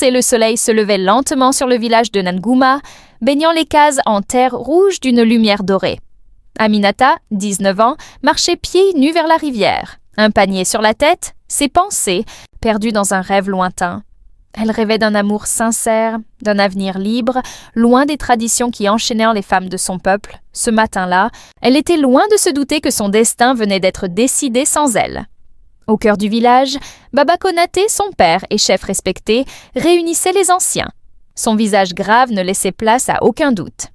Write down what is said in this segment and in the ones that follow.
commencé, le soleil se levait lentement sur le village de Nangouma, baignant les cases en terre rouge d'une lumière dorée. Aminata, 19 ans, marchait pieds nus vers la rivière. Un panier sur la tête, ses pensées, perdues dans un rêve lointain. Elle rêvait d'un amour sincère, d'un avenir libre, loin des traditions qui enchaînaient les femmes de son peuple. Ce matin-là, elle était loin de se douter que son destin venait d'être décidé sans elle. Au cœur du village, Baba Konaté, son père et chef respecté, réunissait les anciens. Son visage grave ne laissait place à aucun doute.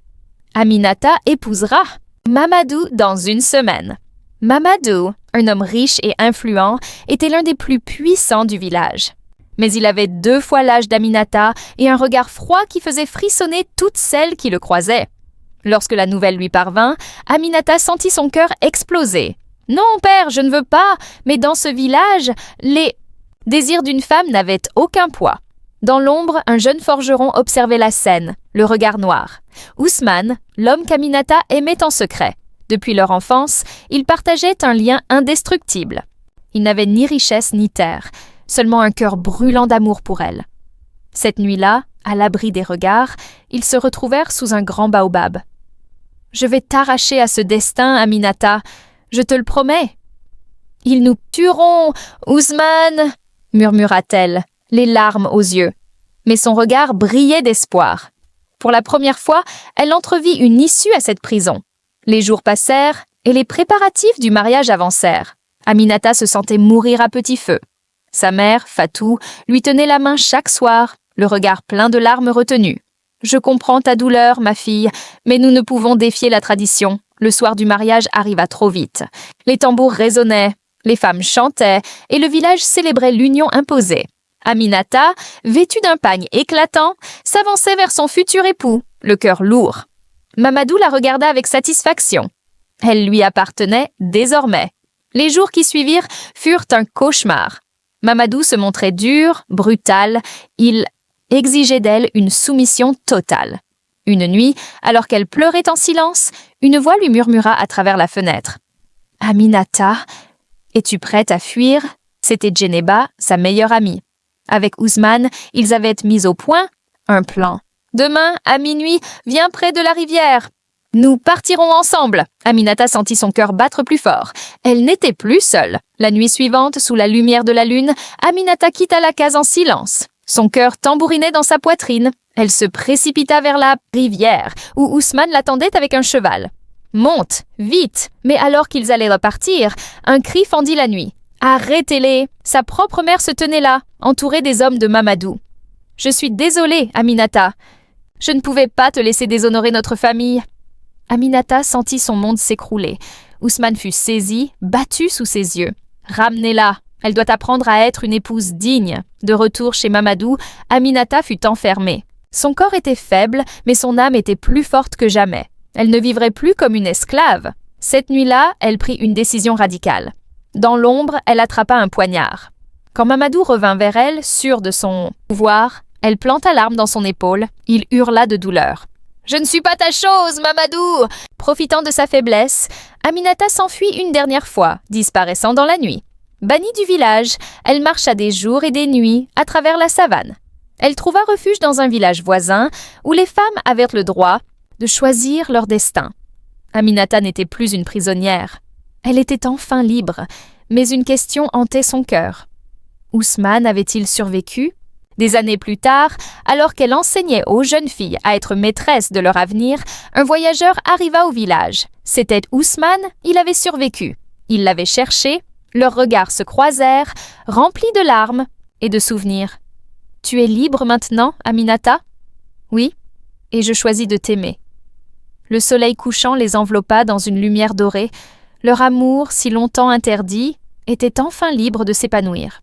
Aminata épousera Mamadou dans 1 semaine. Mamadou, un homme riche et influent, était l'un des plus puissants du village. Mais il avait 2 fois l'âge d'Aminata et un regard froid qui faisait frissonner toutes celles qui le croisaient. Lorsque la nouvelle lui parvint, Aminata sentit son cœur exploser. « Non, père, je ne veux pas, mais dans ce village, les désirs d'une femme n'avaient aucun poids. » Dans l'ombre, un jeune forgeron observait la scène, le regard noir. Ousmane, l'homme qu'Aminata aimait en secret. Depuis leur enfance, ils partageaient un lien indestructible. Ils n'avaient ni richesse ni terre, seulement un cœur brûlant d'amour pour elle. Cette nuit-là, à l'abri des regards, ils se retrouvèrent sous un grand baobab. « Je vais t'arracher à ce destin, Aminata, je te le promets. »« Ils nous tueront, Ousmane !» murmura-t-elle, les larmes aux yeux. Mais son regard brillait d'espoir. Pour la première fois, elle entrevit une issue à cette prison. Les jours passèrent et les préparatifs du mariage avancèrent. Aminata se sentait mourir à petit feu. Sa mère, Fatou, lui tenait la main chaque soir, le regard plein de larmes retenues. « Je comprends ta douleur, ma fille, mais nous ne pouvons défier la tradition. Le soir du mariage arriva trop vite. Les tambours résonnaient, les femmes chantaient et le village célébrait l'union imposée. Aminata, vêtue d'un pagne éclatant, s'avançait vers son futur époux, le cœur lourd. Mamadou la regarda avec satisfaction. Elle lui appartenait désormais. Les jours qui suivirent furent un cauchemar. Mamadou se montrait dur, brutal, il exigeait d'elle une soumission totale. Une nuit, alors qu'elle pleurait en silence, une voix lui murmura à travers la fenêtre. « Aminata, es-tu prête à fuir ?» C'était Djeneba, sa meilleure amie. Avec Ousmane, ils avaient mis au point un plan. « Demain, à minuit, viens près de la rivière. Nous partirons ensemble. » Aminata sentit son cœur battre plus fort. Elle n'était plus seule. La nuit suivante, sous la lumière de la lune, Aminata quitta la case en silence. Son cœur tambourinait dans sa poitrine. Elle se précipita vers la rivière, où Ousmane l'attendait avec un cheval. « Monte, vite !» Mais alors qu'ils allaient repartir, un cri fendit la nuit. « Arrêtez-les !» Sa propre mère se tenait là, entourée des hommes de Mamadou. « Je suis désolée, Aminata. Je ne pouvais pas te laisser déshonorer notre famille. » Aminata sentit son monde s'écrouler. Ousmane fut saisi, battu sous ses yeux. « Ramenez-la ! Elle doit apprendre à être une épouse digne. » De retour chez Mamadou, Aminata fut enfermée. Son corps était faible, mais son âme était plus forte que jamais. Elle ne vivrait plus comme une esclave. Cette nuit-là, elle prit une décision radicale. Dans l'ombre, elle attrapa un poignard. Quand Mamadou revint vers elle, sûre de son pouvoir, elle planta l'arme dans son épaule. Il hurla de douleur. « Je ne suis pas ta chose, Mamadou !» Profitant de sa faiblesse, Aminata s'enfuit une dernière fois, disparaissant dans la nuit. Bannie du village, elle marcha des jours et des nuits à travers la savane. Elle trouva refuge dans un village voisin où les femmes avaient le droit de choisir leur destin. Aminata n'était plus une prisonnière. Elle était enfin libre, mais une question hantait son cœur. Ousmane avait-il survécu? Des années plus tard, alors qu'elle enseignait aux jeunes filles à être maîtresses de leur avenir, un voyageur arriva au village. C'était Ousmane, il avait survécu. Il l'avait cherché, leurs regards se croisèrent, remplis de larmes et de souvenirs. « Tu es libre maintenant, Aminata ?»« Oui, et je choisis de t'aimer. » Le soleil couchant les enveloppa dans une lumière dorée. Leur amour, si longtemps interdit, était enfin libre de s'épanouir.